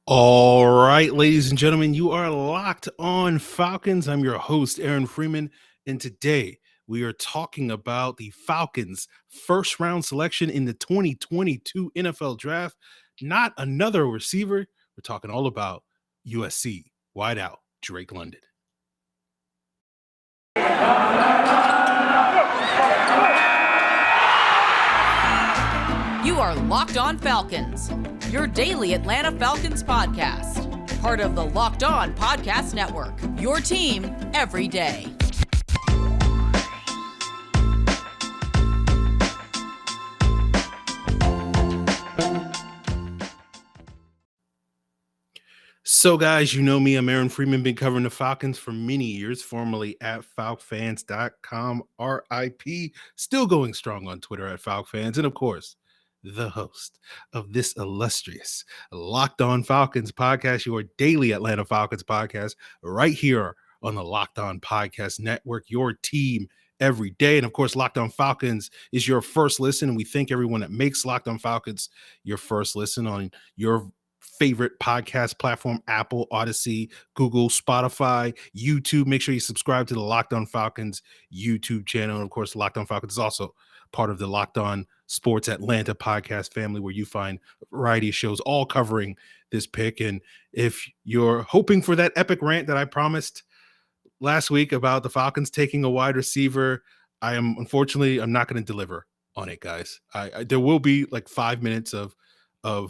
All right, ladies and gentlemen, you are locked on Falcons. I'm your host, Aaron Freeman, and today we are talking about the Falcons' first round selection in the 2022 NFL Draft. Not another receiver. We're talking all about USC wideout Drake London. You are Locked On Falcons, your daily Atlanta Falcons podcast. Part of the Locked On Podcast Network, your team every day. So, guys, you know me. I'm Aaron Freeman, been covering the Falcons for many years, formerly at FalcFans.com, RIP, still going strong on Twitter at FalcFans, and of course, the host of this illustrious Locked On Falcons podcast, your daily Atlanta Falcons podcast, right here on the Locked On Podcast Network, your team every day. And of course, Locked On Falcons is your first listen, and we thank everyone that makes Locked On Falcons your first listen on your favorite podcast platform: Apple, Odyssey, Google, Spotify, YouTube. Make sure you subscribe to the Locked On Falcons YouTube channel. And of course, Locked On Falcons is also part of the Locked On Sports Atlanta podcast family, where you find a variety of shows all covering this pick. And if you're hoping for that epic rant that I promised last week about the Falcons taking a wide receiver, I'm not going to deliver on it, guys. There will be like 5 minutes of a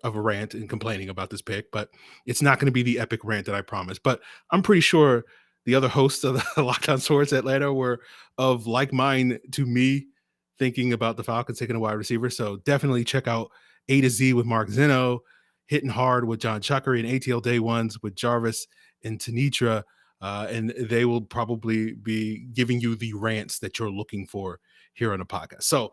rant and complaining about this pick, but it's not going to be the epic rant that I promised. But I'm pretty sure the other hosts of the Locked On Sports Atlanta were of like mind to me, thinking about the Falcons taking a wide receiver. So definitely check out A to Z with Mark Zeno, Hitting Hard with John Chuckery, and ATL Day Ones with Jarvis and Tanitra. And they will probably be giving you the rants that you're looking for here on the podcast. So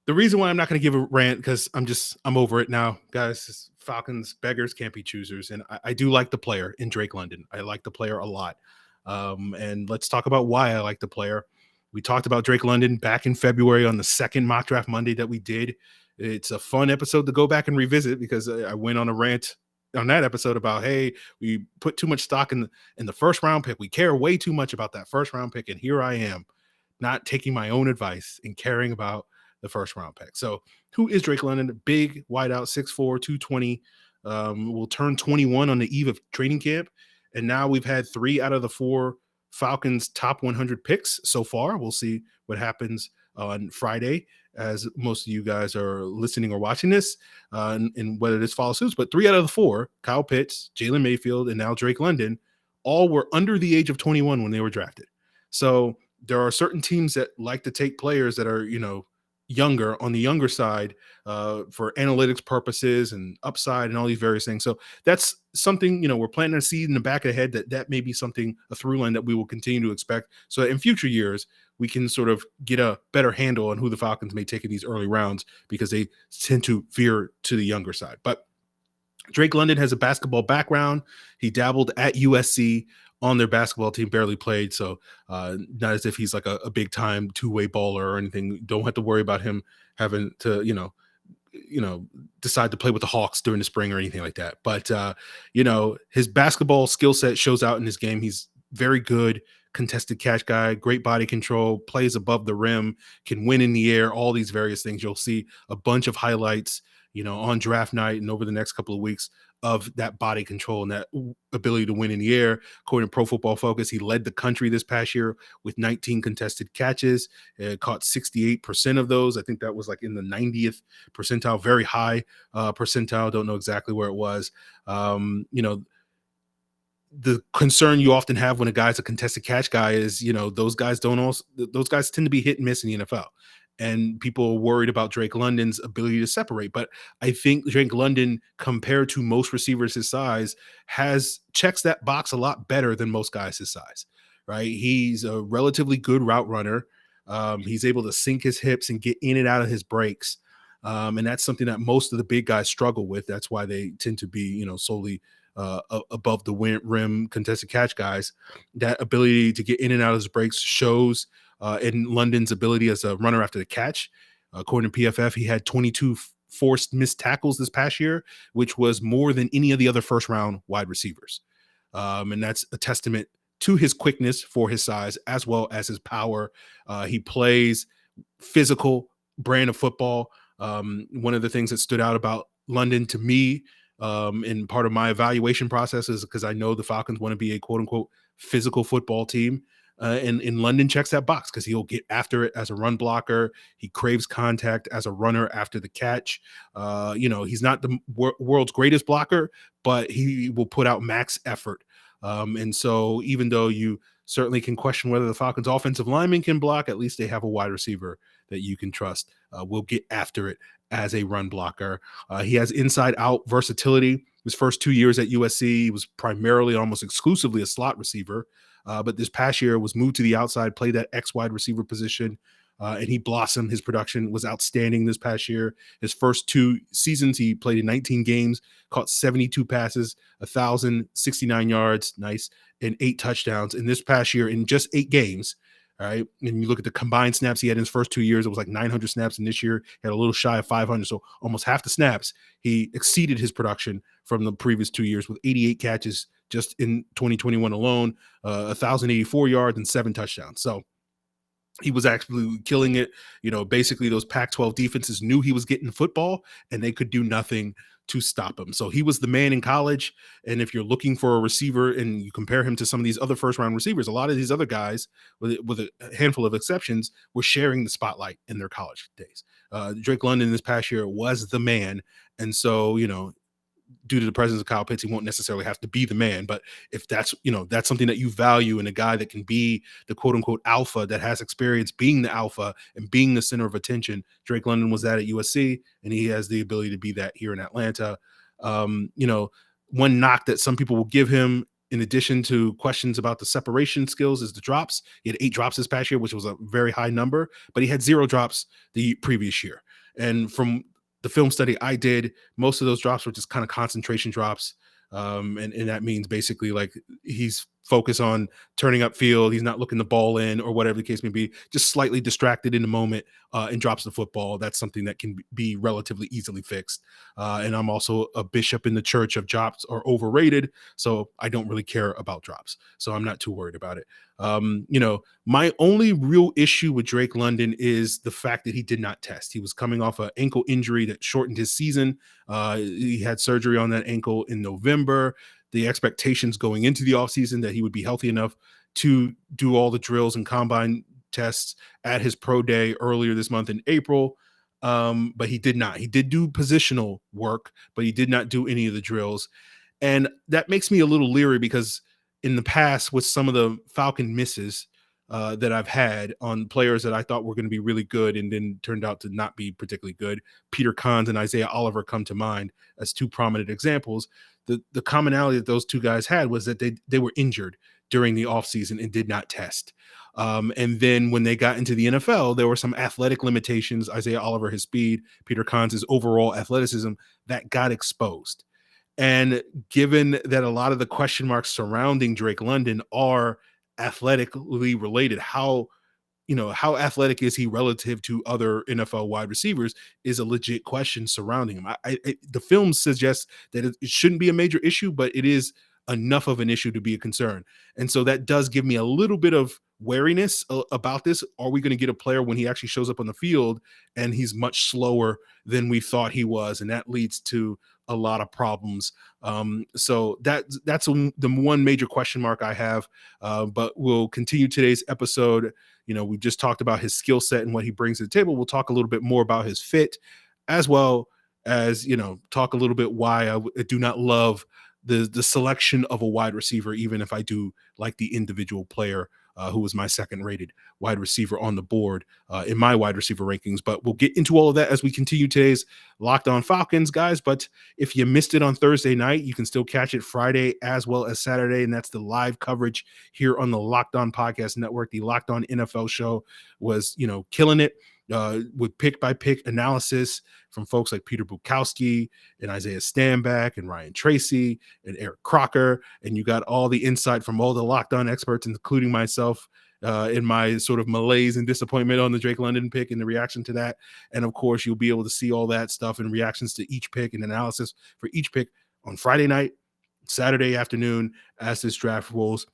the reason why I'm not going to give a rant, because I'm over it now, guys. Falcons beggars can't be choosers. And I do like the player in Drake London. I like the player a lot. And let's talk about why I like the player. We talked about Drake London back in February on the second mock draft Monday that we did. It's a fun episode to go back and revisit, because I went on a rant on that episode about, hey, we put too much stock in the first round pick. We care way too much about that first round pick. And here I am, not taking my own advice and caring about the first round pick. So who is Drake London? Big wideout, 6'4", 220, will turn 21 on the eve of training camp. And now we've had 3 out of the 4 Falcons top 100 picks so far. We'll see what happens on Friday, as most of you guys are listening or watching this, and whether this follows suit. But 3 out of the 4, Kyle Pitts, Jalen Mayfield, and now Drake London, all were under the age of 21 when they were drafted. So there are certain teams that like to take players that are, younger, on the younger side, for analytics purposes and upside and all these various things. So that's something, we're planting a seed in the back of the head that may be something, a through line that we will continue to expect. So in future years, we can sort of get a better handle on who the Falcons may take in these early rounds, because they tend to veer to the younger side. But Drake London has a basketball background. He dabbled at USC on their basketball team, barely played. So not as if he's like a big time two-way baller or anything. Don't have to worry about him having to, decide to play with the Hawks during the spring or anything like that. But, his basketball skill set shows out in his game. He's very good contested catch guy, great body control, plays above the rim, can win in the air, all these various things. You'll see a bunch of highlights, on draft night and over the next couple of weeks, of that body control and that ability to win in the air. According to Pro Football Focus, he led the country this past year with 19 contested catches, caught 68% of those. I think that was like in the 90th percentile, very high percentile. Don't know exactly where it was. The concern you often have when a guy's a contested catch guy is, those guys tend to be hit and miss in the NFL. And people are worried about Drake London's ability to separate. But I think Drake London, compared to most receivers his size, checks that box a lot better than most guys his size, right? He's a relatively good route runner. He's able to sink his hips and get in and out of his breaks. And that's something that most of the big guys struggle with. That's why they tend to be, solely above the rim contested catch guys. That ability to get in and out of his breaks shows in London's ability as a runner after the catch. According to PFF, he had 22 forced missed tackles this past year, which was more than any of the other first round wide receivers. And that's a testament to his quickness for his size as well as his power. He plays physical brand of football. One of the things that stood out about London to me, in part of my evaluation process, is because I know the Falcons want to be a quote unquote physical football team. And London checks that box because he'll get after it as a run blocker. He craves contact as a runner after the catch. He's not the world's greatest blocker, but he will put out max effort. And so even though you certainly can question whether the Falcons offensive lineman can block, at least they have a wide receiver that you can trust. Will get after it as a run blocker. He has inside out versatility. His first 2 years at USC, he was primarily, almost exclusively, a slot receiver. But this past year was moved to the outside, played that X wide receiver position, and he blossomed. His production was outstanding this past year. His first 2 seasons, he played in 19 games, caught 72 passes, 1,069 yards, nice, and 8 touchdowns. And this past year, in just 8 games, all right, and you look at the combined snaps he had in his first 2 years, it was like 900 snaps, and this year he had a little shy of 500, so almost half the snaps. He exceeded his production from the previous 2 years with 88 catches just in 2021 alone, 1,084 yards and 7 touchdowns. So he was actually killing it. Basically those Pac-12 defenses knew he was getting the football and they could do nothing to stop him. So he was the man in college. And if you're looking for a receiver and you compare him to some of these other first round receivers, a lot of these other guys, with a handful of exceptions, were sharing the spotlight in their college days. Drake London this past year was the man. And so, due to the presence of Kyle Pitts, he won't necessarily have to be the man. But if that's something that you value in a guy that can be the quote unquote alpha, that has experience being the alpha and being the center of attention, Drake London was that at USC, and he has the ability to be that here in Atlanta. One knock that some people will give him, in addition to questions about the separation skills, is the drops. He had 8 drops this past year, which was a very high number, but he had 0 drops the previous year. And from the film study I did, most of those drops were just kind of concentration drops. And that means basically like he's focused on turning upfield. He's not looking the ball in or whatever the case may be, just slightly distracted in the moment and drops the football. That's something that can be relatively easily fixed. And I'm also a bishop in the church of drops are overrated. So I don't really care about drops. So I'm not too worried about it. My only real issue with Drake London is the fact that he did not test. He was coming off an ankle injury that shortened his season. He had surgery on that ankle in November. The expectations going into the offseason that he would be healthy enough to do all the drills and combine tests at his pro day earlier this month in April. But he did not. He did do positional work, but he did not do any of the drills. And that makes me a little leery because in the past, with some of the Falcon misses that I've had on players that I thought were going to be really good and then turned out to not be particularly good, Peter Kahns and Isaiah Oliver come to mind as 2 prominent examples. The commonality that those 2 guys had was that they were injured during the offseason and did not test. And then when they got into the NFL, there were some athletic limitations. Isaiah Oliver, his speed, Peter Kahns, his overall athleticism, that got exposed. And given that a lot of the question marks surrounding Drake London are athletically related, how athletic is he relative to other NFL wide receivers is a legit question surrounding him. The film suggests that it shouldn't be a major issue, but it is enough of an issue to be a concern. And so that does give me a little bit of wariness about this. Are we going to get a player when he actually shows up on the field and he's much slower than we thought he was? And that leads to a lot of problems. So that's the one major question mark I have, but we'll continue today's episode. We've just talked about his skill set and what he brings to the table. We'll talk a little bit more about his fit, as well as, talk a little bit why I do not love the selection of a wide receiver, even if I do like the individual player who was my second rated wide receiver on the board in my wide receiver rankings. But we'll get into all of that as we continue today's Locked On Falcons, guys. But if you missed it on Thursday night, you can still catch it Friday as well as Saturday. And that's the live coverage here on the Locked On Podcast Network. The Locked On NFL show was, killing it. With pick-by-pick analysis from folks like Peter Bukowski and Isaiah Stanback and Ryan Tracy and Eric Crocker. And you got all the insight from all the Locked On experts, including myself. in my sort of malaise and disappointment on the Drake London pick and the reaction to that. And of course, you'll be able to see all that stuff and reactions to each pick and analysis for each pick on Friday night, Saturday afternoon as this draft rolls.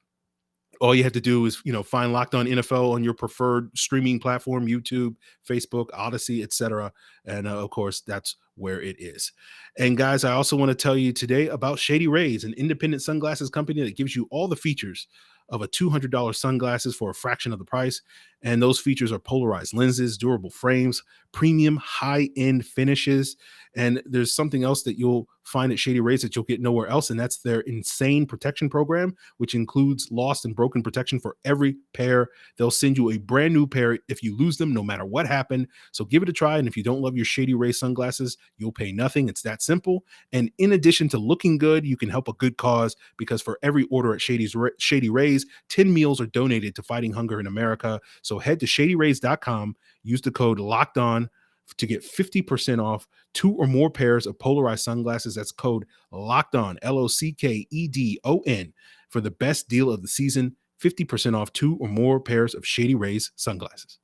All you have to do is, find Locked On NFL on your preferred streaming platform, YouTube, Facebook, Odyssey, etc. And of course, that's where it is. And guys, I also want to tell you today about Shady Rays, an independent sunglasses company that gives you all the features of a $200 sunglasses for a fraction of the price. And those features are polarized lenses, durable frames, premium high-end finishes. And there's something else that you'll find at Shady Rays that you'll get nowhere else, and that's their insane protection program, which includes lost and broken protection for every pair. They'll send you a brand new pair if you lose them, no matter what happened. So give it a try, and if you don't love your Shady Rays sunglasses, you'll pay nothing. It's that simple. And in addition to looking good, you can help a good cause, because for every order at Shady Rays, 10 meals are donated to fighting hunger in America. So head to shadyrays.com, use the code LOCKEDON to get 50% off 2 or more pairs of polarized sunglasses. That's code LOCKEDON, LOCKEDON, for the best deal of the season, 50% off 2 or more pairs of Shady Rays sunglasses.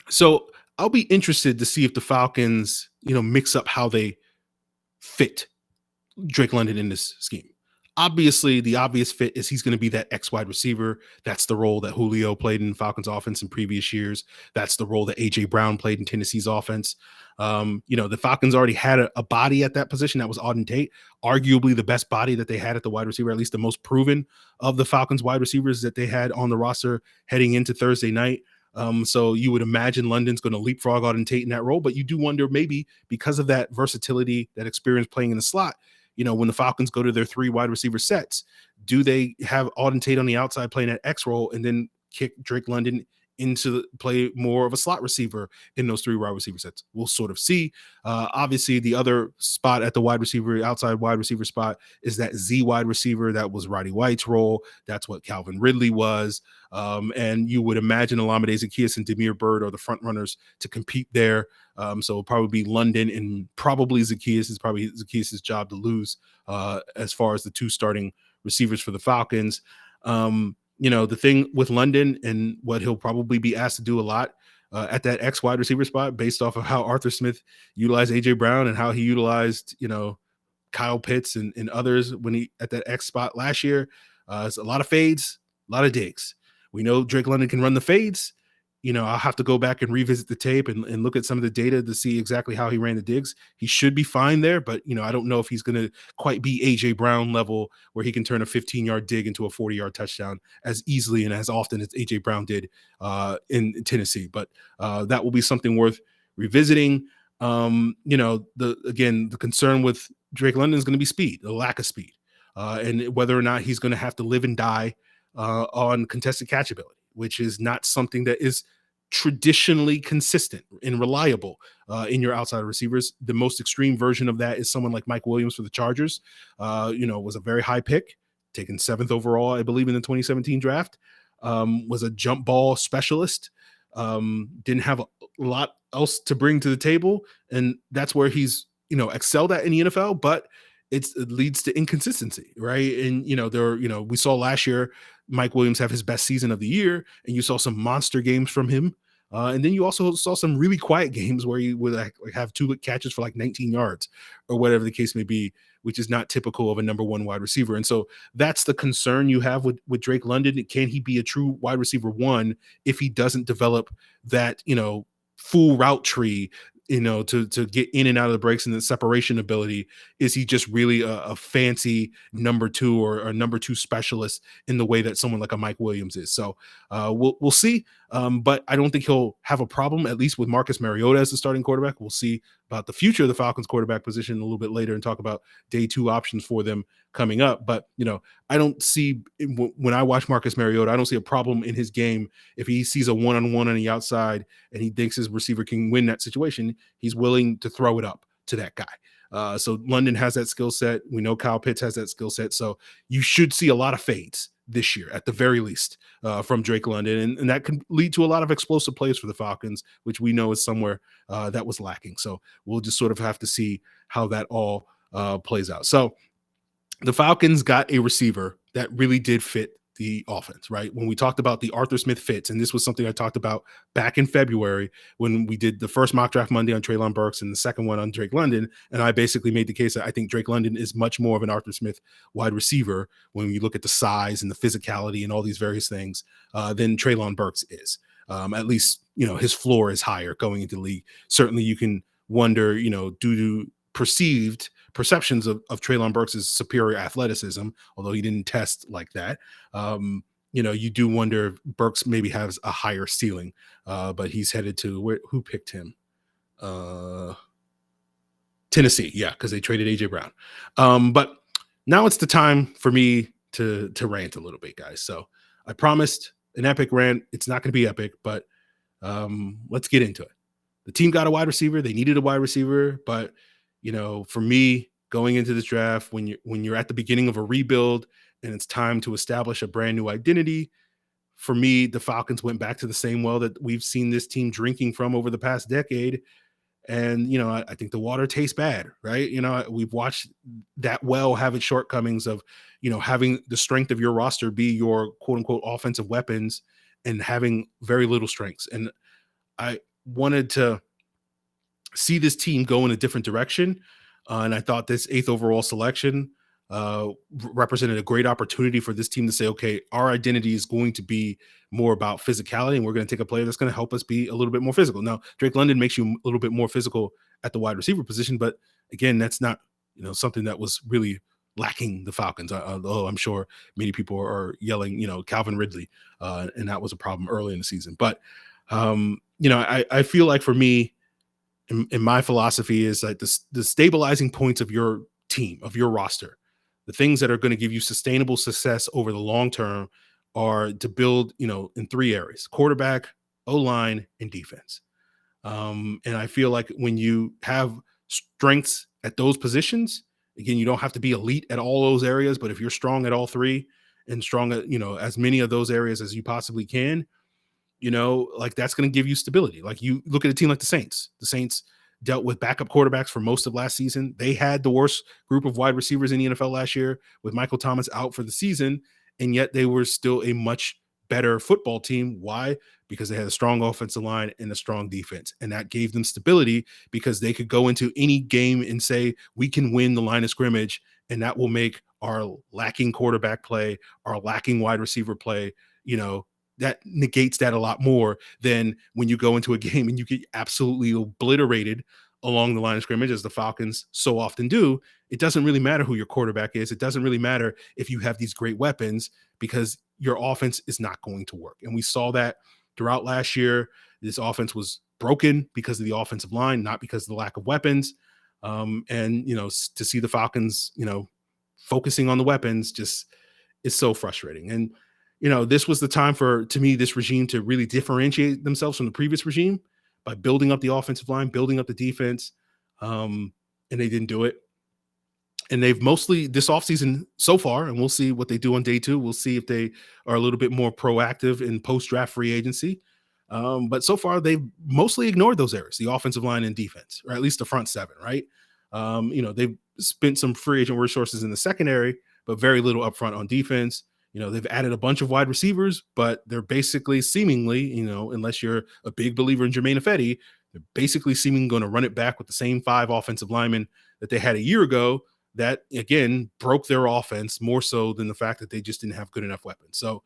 So I'll be interested to see if the Falcons, mix up how they fit Drake London in this scheme. Obviously, the obvious fit is he's going to be that X wide receiver. That's the role that Julio played in Falcons offense in previous years. That's the role that A.J. Brown played in Tennessee's offense. The Falcons already had a body at that position. That was Auden Tate, arguably the best body that they had at the wide receiver, at least the most proven of the Falcons wide receivers that they had on the roster heading into Thursday night. So you would imagine London's going to leapfrog Auden Tate in that role, but you do wonder, maybe because of that versatility, that experience playing in the slot, when the Falcons go to their 3 wide receiver sets, do they have Auden Tate on the outside playing that X role and then kick Drake London into play more of a slot receiver in those 3 wide receiver sets? We'll sort of see. Obviously, the other spot at the outside wide receiver spot is that Z wide receiver. That was Roddy White's role. That's what Calvin Ridley was. And you would imagine Olamide Zaccheaus and Damiere Byrd are the front runners to compete there. So it'll probably be London and probably Zaccheaus. It's probably Zaccheaus' job to lose as far as the 2 starting receivers for the Falcons. The thing with London and what he'll probably be asked to do a lot at that X wide receiver spot, based off of how Arthur Smith utilized A.J. Brown and how he utilized, Kyle Pitts and others when he at that X spot last year, it's a lot of fades, a lot of digs. We know Drake London can run the fades. I'll have to go back and revisit the tape and look at some of the data to see exactly how he ran the digs. He should be fine there, but, I don't know if he's going to quite be A.J. Brown level, where he can turn a 15-yard dig into a 40-yard touchdown as easily and as often as A.J. Brown did in Tennessee. But that will be something worth revisiting. The concern with Drake London is going to be speed, the lack of speed, and whether or not he's going to have to live and die on contested catchability, which is not something that is traditionally consistent and reliable in your outside receivers. The most extreme version of that is someone like Mike Williams for the Chargers. Was a very high pick, taken 7th overall, I believe, in the 2017 draft. Was a jump ball specialist. Didn't have a lot else to bring to the table, and that's where he's excelled at in the NFL. But it leads to inconsistency, right? And we saw last year Mike Williams have his best season of the year, and you saw some monster games from him. And then you also saw some really quiet games where he would have 2 catches for 19 yards or whatever the case may be, which is not typical of a number 1 wide receiver. And so that's the concern you have with Drake London. Can he be a true wide receiver 1 if he doesn't develop that, full route tree, to get in and out of the breaks and the separation ability? Is he just really a fancy number 2 or a number 2 specialist in the way that someone like a Mike Williams is? So we'll see. But I don't think he'll have a problem, at least with Marcus Mariota as the starting quarterback. We'll see about the future of the Falcons quarterback position a little bit later and talk about day 2 options for them coming up. But, I don't see, when I watch Marcus Mariota, I don't see a problem in his game. If he sees a one-on-one on the outside and he thinks his receiver can win that situation, he's willing to throw it up to that guy. So London has that skill set. We know Kyle Pitts has that skill set. So you should see a lot of fades this year, at the very least, from Drake London. And that can lead to a lot of explosive plays for the Falcons, which we know is somewhere that was lacking. So we'll just sort of have to see how that all plays out. So the Falcons got a receiver that really did fit the offense, right? When we talked about the Arthur Smith fits, and this was something I talked about back in February when we did the first mock draft Monday on Treylon Burks and the second one on Drake London. And I basically made the case that I think Drake London is much more of an Arthur Smith wide receiver when you look at the size and the physicality and all these various things than Treylon Burks is. At least, his floor is higher going into the league. Certainly you can wonder, due to perceptions of Treylon Burks' superior athleticism, although he didn't test like that. You do wonder if Burks maybe has a higher ceiling, but he's headed to who picked him? Tennessee. Yeah. Cause they traded AJ Brown. But now it's the time for me to rant a little bit, guys. So I promised an epic rant. It's not going to be epic, but let's get into it. The team got a wide receiver. They needed a wide receiver, but for me, going into this draft, when you're at the beginning of a rebuild and it's time to establish a brand new identity, for me, the Falcons went back to the same well that we've seen this team drinking from over the past decade. And, I think the water tastes bad, right? We've watched that well have its shortcomings of, having the strength of your roster be your quote unquote offensive weapons and having very little strengths. And I wanted to see this team go in a different direction. And I thought this 8th overall selection represented a great opportunity for this team to say, okay, our identity is going to be more about physicality, and we're going to take a player that's going to help us be a little bit more physical. Now, Drake London makes you a little bit more physical at the wide receiver position, but again, that's not, something that was really lacking the Falcons. Although I'm sure many people are yelling, Calvin Ridley, and that was a problem early in the season. But, I feel like for me, in my philosophy is like the stabilizing points of your team, of your roster, the things that are going to give you sustainable success over the long term are to build, in 3 areas: quarterback, O-line, and defense. And I feel like when you have strengths at those positions, again, you don't have to be elite at all those areas, but if you're strong at all 3 and strong at, as many of those areas as you possibly can, that's going to give you stability. Like you look at a team like the Saints. The Saints dealt with backup quarterbacks for most of last season. They had the worst group of wide receivers in the NFL last year with Michael Thomas out for the season, and yet they were still a much better football team. Why? Because they had a strong offensive line and a strong defense, and that gave them stability because they could go into any game and say, we can win the line of scrimmage, and that will make our lacking quarterback play, our lacking wide receiver play, that negates that a lot more than when you go into a game and you get absolutely obliterated along the line of scrimmage, as the Falcons so often do. It doesn't really matter who your quarterback is. It doesn't really matter if you have these great weapons, because your offense is not going to work. And we saw that throughout last year. This offense was broken because of the offensive line, not because of the lack of weapons. To see the Falcons, focusing on the weapons just is so frustrating. And this was the time to me, this regime to really differentiate themselves from the previous regime by building up the offensive line, building up the defense. And they didn't do it. And they've mostly this offseason so far, and we'll see what they do on day 2. We'll see if they are a little bit more proactive in post-draft free agency. But so far, they've mostly ignored those areas, the offensive line and defense, or at least the front 7, right? They've spent some free agent resources in the secondary, but very little upfront on defense. They've added a bunch of wide receivers, but they're basically seemingly, unless you're a big believer in Jermaine Ifedi, they're basically seemingly going to run it back with the same 5 offensive linemen that they had a year ago that, again, broke their offense more so than the fact that they just didn't have good enough weapons. So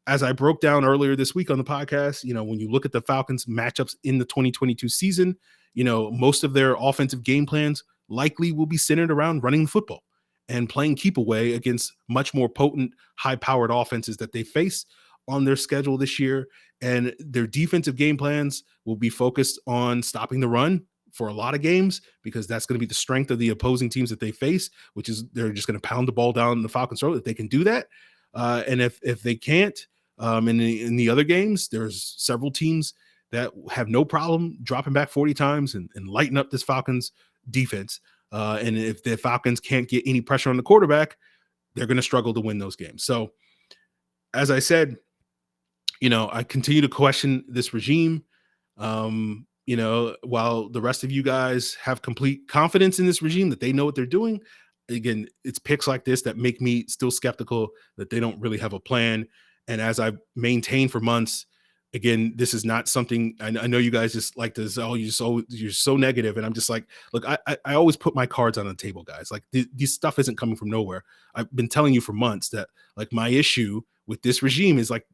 as I broke down earlier this week on the podcast, when you look at the Falcons matchups in the 2022 season, most of their offensive game plans likely will be centered around running the football and playing keep away against much more potent, high-powered offenses that they face on their schedule this year. And their defensive game plans will be focused on stopping the run for a lot of games, because that's going to be the strength of the opposing teams that they face, which is they're just going to pound the ball down the Falcons' throat if they can do that. And if they can't, in the other games, there's several teams that have no problem dropping back 40 times and lighting up this Falcons defense. And if the Falcons can't get any pressure on the quarterback, they're going to struggle to win those games. So as I said, I continue to question this regime. While the rest of you guys have complete confidence in this regime that they know what they're doing, again, it's picks like this that make me still skeptical that they don't really have a plan. And as I've maintained for months, again, this is not something I know you guys just like to say, oh, you're so negative. And I'm just like, look, I always put my cards on the table, guys. Like this stuff isn't coming from nowhere. I've been telling you for months that like my issue with this regime is like,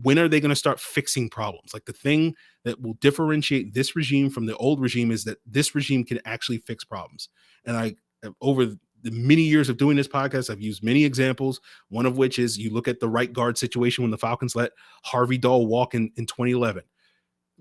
when are they going to start fixing problems? Like the thing that will differentiate this regime from the old regime is that this regime can actually fix problems. And over the many years of doing this podcast, I've used many examples, one of which is you look at the right guard situation when the Falcons let Harvey Dahl walk in 2011.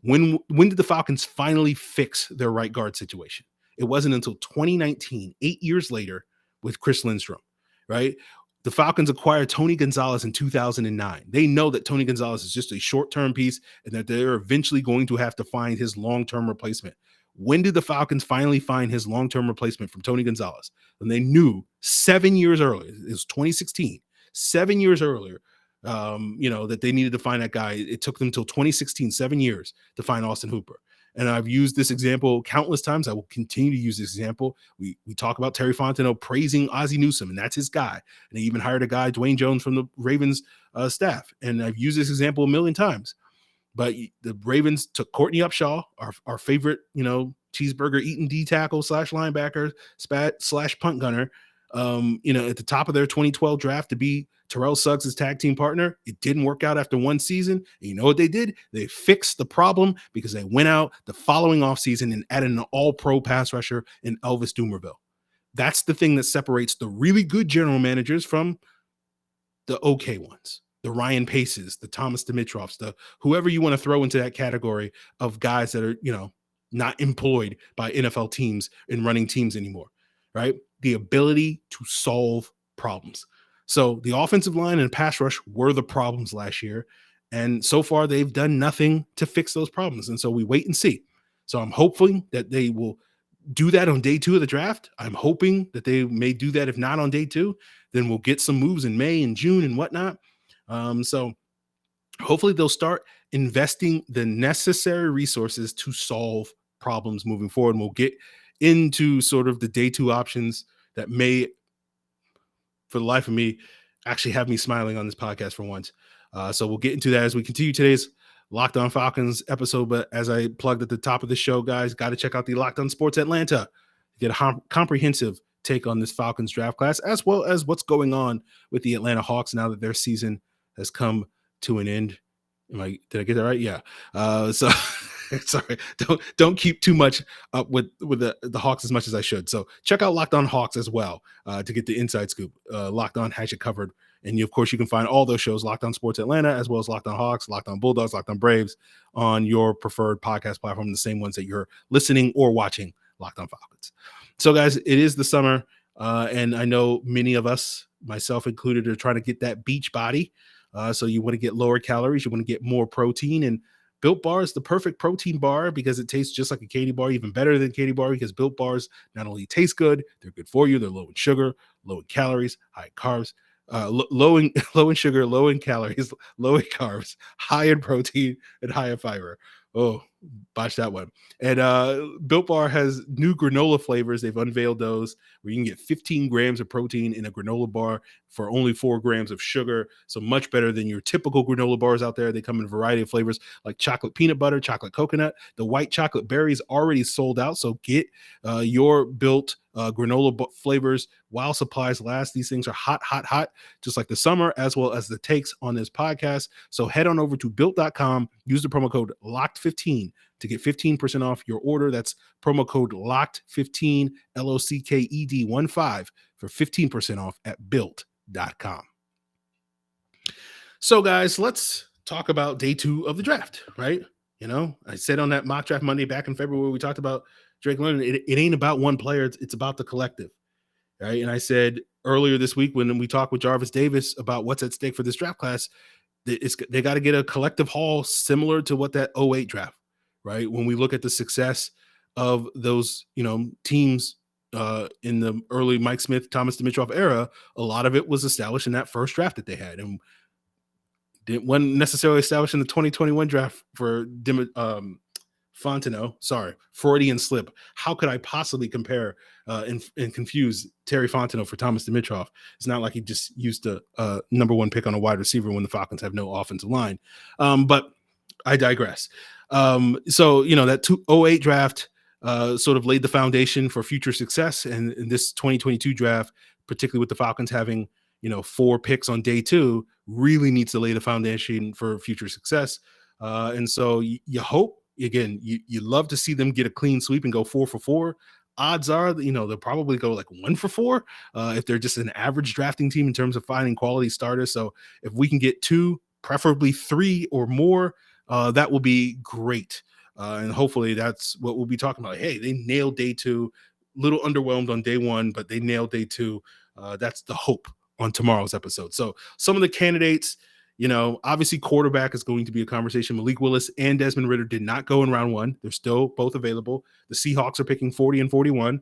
When did the Falcons finally fix their right guard situation? It wasn't until 2019, 8 years later, with Chris Lindstrom, right? The Falcons acquired Tony Gonzalez in 2009. They know that Tony Gonzalez is just a short-term piece and that they're eventually going to have to find his long-term replacement. When did the Falcons finally find his long-term replacement from Tony Gonzalez? And they knew 7 years earlier, it was 2016, 7 years earlier, that they needed to find that guy. It took them until 2016, 7 years to find Austin Hooper. And I've used this example countless times. I will continue to use this example. We talk about Terry Fontenot praising Ozzie Newsome, and that's his guy. And they even hired a guy, Dwayne Jones, from the Ravens staff. And I've used this example a million times. But the Ravens took Courtney Upshaw, our favorite, cheeseburger eating D tackle / linebacker / punt gunner, at the top of their 2012 draft to be Terrell Suggs' tag team partner. It didn't work out after one season. And you know what they did? They fixed the problem because they went out the following offseason and added an all-pro pass rusher in Elvis Dumervil. That's the thing that separates the really good general managers from the okay ones, the Ryan Paces, the Thomas Dimitrovs, the whoever you want to throw into that category of guys that are, not employed by NFL teams and running teams anymore, right? The ability to solve problems. So the offensive line and pass rush were the problems last year. And so far, they've done nothing to fix those problems. And so we wait and see. So I'm hoping that they will do that on day 2 of the draft. I'm hoping that they may do that. If not on day 2, then we'll get some moves in May and June and whatnot. So hopefully they'll start investing the necessary resources to solve problems moving forward. And we'll get into sort of the day 2 options that may, for the life of me, actually have me smiling on this podcast for once. So we'll get into that as we continue today's Locked On Falcons episode. But as I plugged at the top of the show, guys, got to check out the Locked On Sports Atlanta to get a comprehensive take on this Falcons draft class, as well as what's going on with the Atlanta Hawks now that their season has come to an end. Did I get that right? Yeah. So sorry, don't keep too much up with the Hawks as much as I should. So check out Locked On Hawks as well to get the inside scoop. Locked On has you covered. And of course, you can find all those shows, Locked On Sports Atlanta, as well as Locked On Hawks, Locked On Bulldogs, Locked On Braves, on your preferred podcast platform, the same ones that you're listening or watching Locked On Falcons. So guys, it is the summer. And I know many of us, myself included, are trying to get that beach body. So you want to get lower calories, you want to get more protein, and Built Bar is the perfect protein bar because it tastes just like a Katie bar, even better than Katie bar, because Built Bars not only taste good, they're good for you. They're low in sugar, low in calories, high in carbs, low in sugar, low in calories, low in carbs, high in protein, and high in fiber. Oh, botched that one. And Built Bar has new granola flavors. They've unveiled those where you can get 15 grams of protein in a granola bar for only 4 grams of sugar. So much better than your typical granola bars out there. They come in a variety of flavors like chocolate peanut butter, chocolate coconut. The white chocolate berry is already sold out. So get your Built granola flavors while supplies last. These things are hot, just like the summer, as well as the takes on this podcast. So head on over to built.com, use the promo code LOCKED15 to get 15% off your order. That's promo code LOCKED15, LOCKED15 for 15% off at built.com. So guys, let's talk about day 2 of the draft, right? I said on that mock draft Monday back in February, we talked about Drake London. It ain't about one player. It's about the collective, right? And I said earlier this week when we talked with Jarvis Davis about what's at stake for this draft class, they got to get a collective haul similar to what that 08 draft, right? When we look at the success of those, teams in the early Mike Smith, Thomas Dimitroff era, a lot of it was established in that first draft that they had. And wasn't necessarily established in the 2021 draft for Fontenot, sorry, Freudian slip. How could I possibly compare and confuse Terry Fontenot for Thomas Dimitroff? It's not like he just used a number one pick on a wide receiver when the Falcons have no offensive line. But I digress. So, that 2008 draft sort of laid the foundation for future success. And in this 2022 draft, particularly with the Falcons having, 4 picks on day 2, really needs to lay the foundation for future success. And so you hope, again, you love to see them get a clean sweep and go 4 for 4. Odds are, they'll probably go like 1 for 4 if they're just an average drafting team in terms of finding quality starters. So if we can get 2, preferably 3 or more, that will be great. And hopefully that's what we'll be talking about. Hey, they nailed day 2, little underwhelmed on day 1, but they nailed day 2. That's the hope on tomorrow's episode. So some of the candidates, obviously quarterback is going to be a conversation. Malik Willis and Desmond Ridder did not go in round 1. They're still both available. The Seahawks are picking 40 and 41.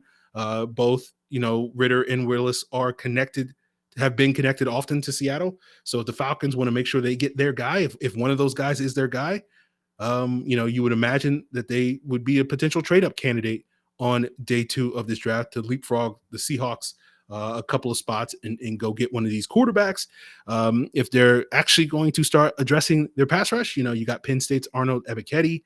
Both, Ridder and Willis are connected, have been connected often to Seattle. So if the Falcons want to make sure they get their guy, if one of those guys is their guy, you would imagine that they would be a potential trade-up candidate on day 2 of this draft to leapfrog the Seahawks a couple of spots and go get one of these quarterbacks. If they're actually going to start addressing their pass rush, you got Penn State's Arnold Ebiketie,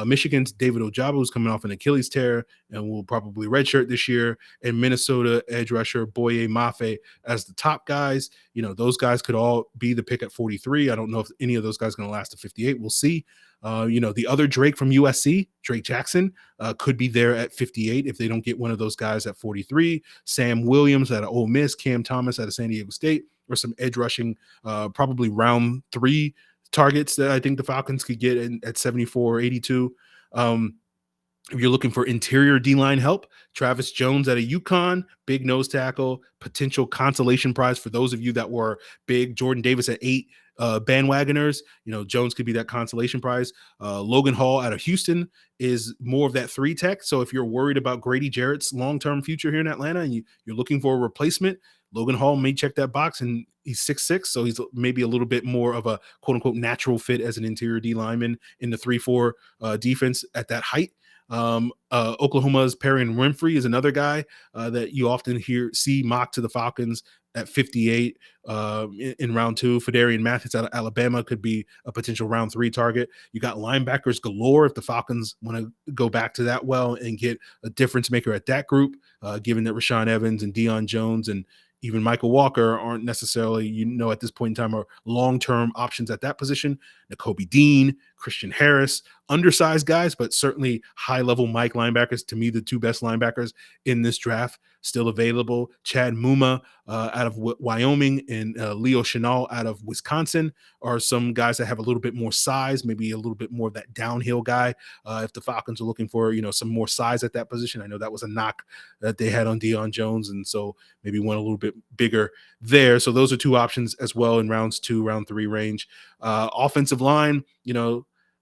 Michigan's David Ojabo, who's coming off an Achilles tear and will probably redshirt this year, and Minnesota edge rusher Boye Mafe as the top guys. Those guys could all be the pick at 43. I don't know if any of those guys are going to last to 58. We'll see. The other Drake from USC, Drake Jackson, could be there at 58 if they don't get one of those guys at 43. Sam Williams at Ole Miss, Cam Thomas at San Diego State, or some edge rushing, probably round 3 targets that I think the Falcons could get at 74 or 82. If you're looking for interior D-line help, Travis Jones at a UConn, big nose tackle, potential consolation prize for those of you that were big Jordan Davis at 8 bandwagoners. Jones could be that consolation prize. Logan Hall out of Houston is more of that 3 tech. So if you're worried about Grady Jarrett's long-term future here in Atlanta and you're looking for a replacement, Logan Hall may check that box, and he's 6'6", so he's maybe a little bit more of a quote-unquote natural fit as an interior D lineman in the 3-4 defense at that height. Oklahoma's Perrion Winfrey is another guy that you often see mocked to the Falcons at 58 in round 2. Fedarian Mathis out of Alabama could be a potential round 3 target. You got linebackers galore if the Falcons want to go back to that well and get a difference maker at that group, given that Rashaan Evans and Deion Jones and even Michael Walker aren't necessarily, at this point in time, are long-term options at that position. Nakobe Dean, Christian Harris, undersized guys, but certainly high-level Mike linebackers. To me, the 2 best linebackers in this draft still available. Chad Muma out of Wyoming and Leo Chenal out of Wisconsin are some guys that have a little bit more size, maybe a little bit more of that downhill guy. If the Falcons are looking for, some more size at that position, I know that was a knock that they had on Deion Jones, and so maybe one a little bit bigger there. So those are 2 options as well in round 3 range. Offensive line,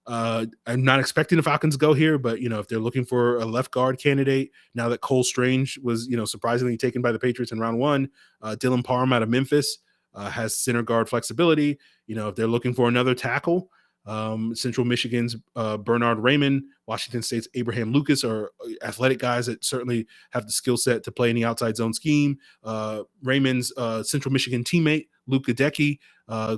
I'm not expecting the Falcons to go here, but if they're looking for a left guard candidate, now that Cole Strange was surprisingly taken by the Patriots in round 1, Dylan Parham out of Memphis has center guard flexibility. If they're looking for another tackle, Central Michigan's Bernard Raymond, Washington State's Abraham Lucas are athletic guys that certainly have the skill set to play in the outside zone scheme. Raymond's Central Michigan teammate, Luke Gadecki,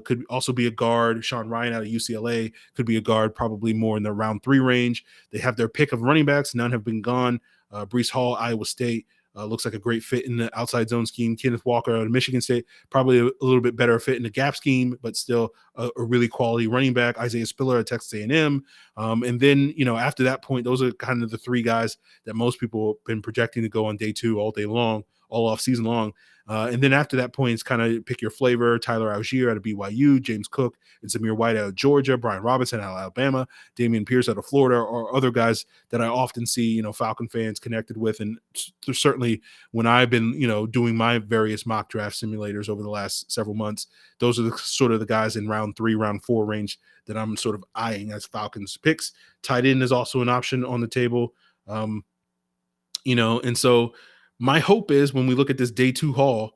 could also be a guard. Sean Ryan out of UCLA could be a guard, probably more in the round 3 range. They have their pick of running backs. None have been gone. Breece Hall, Iowa State, looks like a great fit in the outside zone scheme. Kenneth Walker out of Michigan State, probably a little bit better fit in the gap scheme, but still a really quality running back. Isaiah Spiller at Texas A&M. And then, after that point, those are kind of the 3 guys that most people have been projecting to go on day 2 all day long, all off season long. And then after that point, it's kind of pick your flavor. Tyler Algier out of BYU, James Cook and Zamir White out of Georgia, Brian Robinson out of Alabama, Damian Pierce out of Florida, or other guys that I often see, Falcon fans connected with. And certainly when I've been, doing my various mock draft simulators over the last several months, those are the sort of the guys in round 3, round 4 range that I'm sort of eyeing as Falcons picks. Tight end is also an option on the table. And so my hope is when we look at this day 2 haul,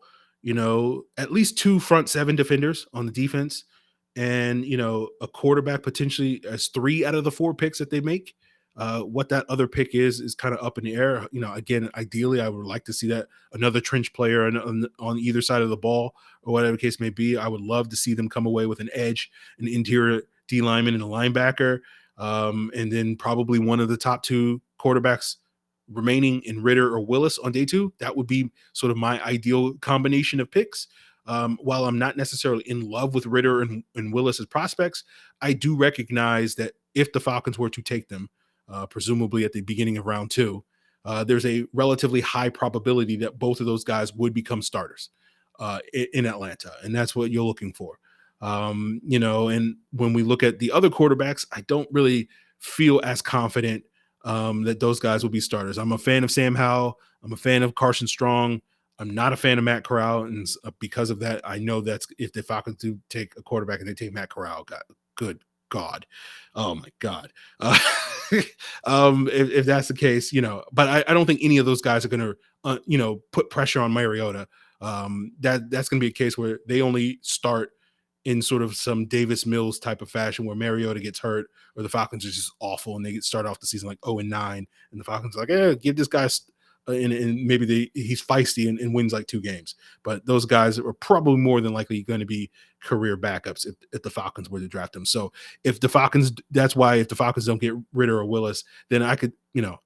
at least 2 front 7 defenders on the defense and, a quarterback potentially as 3 out of the 4 picks that they make. What that other pick is kind of up in the air. Again, ideally, I would like to see that another trench player on either side of the ball, or whatever the case may be. I would love to see them come away with an edge, an interior D lineman, and a linebacker, and then probably one of the top two quarterbacks remaining in Ritter or Willis on day two. That would be sort of my ideal combination of picks. While I'm not necessarily in love with Ritter and Willis as prospects, I do recognize that if the Falcons were to take them, presumably at the beginning of round two, there's a relatively high probability that both of those guys would become starters in Atlanta. And that's what you're looking for. And when we look at the other quarterbacks, I don't really feel as confident that those guys will be starters. I'm a fan of Sam Howell. I'm a fan of Carson Strong. I'm not a fan of Matt Corral. And because of that, I know that's if the Falcons do take a quarterback and they take Matt Corral, good God. Oh my God. If that's the case, but I don't think any of those guys are going to, put pressure on Mariota. That's going to be a case where they only start in sort of some Davis Mills type of fashion where Mariota gets hurt or the Falcons are just awful and they start off the season like 0-9 and the Falcons are like, give this guy and maybe he's feisty and wins like 2 games. But those guys are probably more than likely going to be career backups if the Falcons were to draft them. So that's why if the Falcons don't get Ritter or Willis, then I could,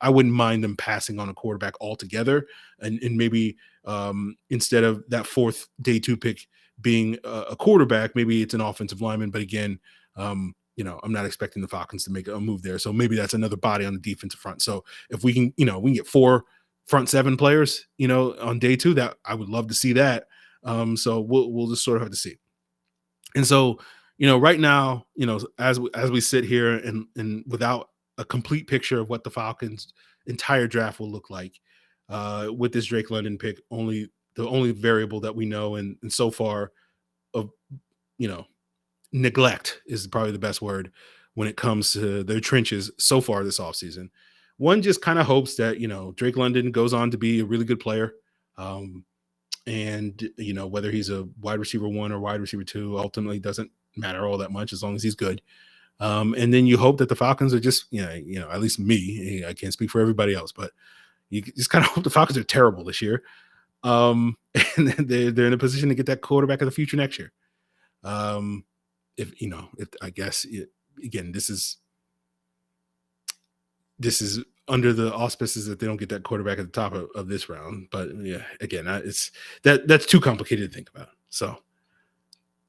I wouldn't mind them passing on a quarterback altogether. And maybe instead of that 4th day 2 pick being a quarterback, maybe it's an offensive lineman. But again, I'm not expecting the Falcons to make a move there. So maybe that's another body on the defensive front. So if we can, we can get 4 front 7 players, on day 2, that I would love to see that. So we'll just sort of have to see. And so, right now, as we sit here and without a complete picture of what the Falcons' entire draft will look like, with this Drake London pick, the only variable that we know and so far of, neglect is probably the best word when it comes to their trenches so far this offseason. One just kind of hopes that, Drake London goes on to be a really good player. And, whether he's a wide receiver 1 or wide receiver 2 ultimately doesn't matter all that much as long as he's good. And then you hope that the Falcons are just, at least me, I can't speak for everybody else, but you just kind of hope the Falcons are terrible this year. And they're in a position to get that quarterback of the future next year. Again, this is under the auspices that they don't get that quarterback at the top of this round. But yeah, again, that's too complicated to think about. So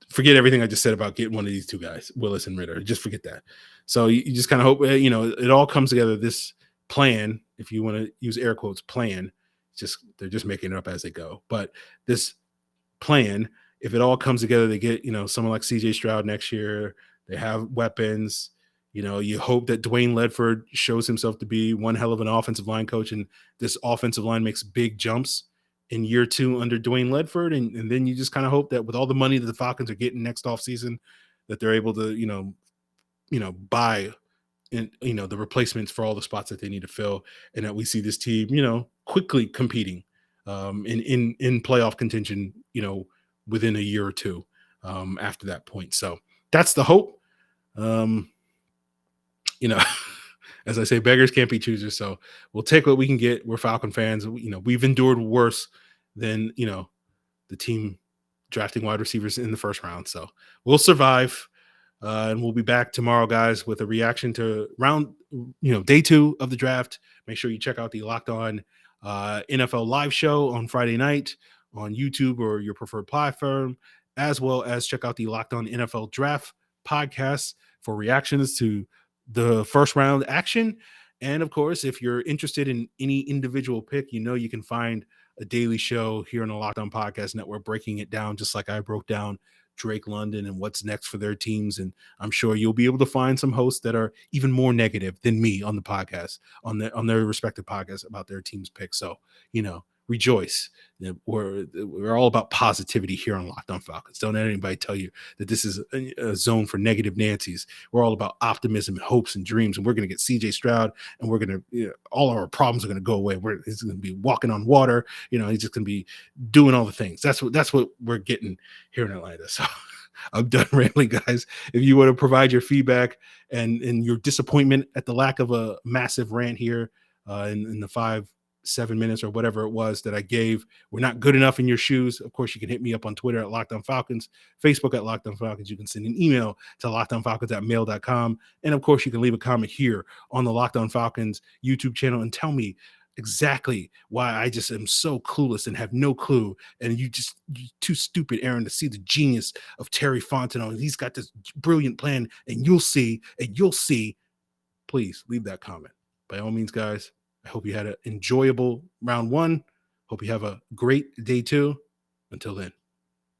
forget everything I just said about getting one of these 2 guys, Willis and Ritter. Just forget that. So you just kind of hope, it all comes together. This plan, if you want to use air quotes, plan, they're just making it up as they go. But this plan, if it all comes together, they get, someone like CJ Stroud next year. They have weapons. You hope that Dwayne Ledford shows himself to be one hell of an offensive line coach, and this offensive line makes big jumps in year 2 under Dwayne Ledford. And then you just kind of hope that with all the money that the Falcons are getting next offseason, that they're able to, buy the replacements for all the spots that they need to fill, and that we see this team, quickly competing in playoff contention, within a year or 2 after that point. So that's the hope. As I say, beggars can't be choosers. So we'll take what we can get. We're Falcon fans. We've endured worse than, the team drafting wide receivers in the first round. So we'll survive. And we'll be back tomorrow, guys, with a reaction to day 2 of the draft. Make sure you check out the Locked On NFL live show on Friday night on YouTube or your preferred platform, as well as check out the Locked On NFL Draft podcast for reactions to the first round action. And of course, if you're interested in any individual pick, you can find a daily show here on the Locked On Podcast Network, breaking it down just like I broke down Drake London and what's next for their teams. And I'm sure you'll be able to find some hosts that are even more negative than me on the podcast, on their respective podcasts about their team's picks. So, rejoice. We're all about positivity here on Locked On Falcons. Don't let anybody tell you that this is a zone for negative Nancy's. We're all about optimism and hopes and dreams, and we're going to get CJ Stroud, and we're going to, all our problems are going to go away. He's going to be walking on water. He's just going to be doing all the things. That's what we're getting here in Atlanta. So I'm done rambling, guys. If you want to provide your feedback and your disappointment at the lack of a massive rant here in the 5-7 minutes or whatever it was that I gave, we're not good enough in your shoes. Of course, you can hit me up on Twitter at Locked On Falcons, Facebook at Locked On Falcons. You can send an email to lockedonfalcons@mail.com. And of course, you can leave a comment here on the Locked On Falcons YouTube channel and tell me exactly why I just am so clueless and have no clue. And you too stupid, Aaron, to see the genius of Terry Fontenot. He's got this brilliant plan, and you'll see. Please leave that comment. By all means, guys, I hope you had an enjoyable round one. Hope you have a great day two. Until then.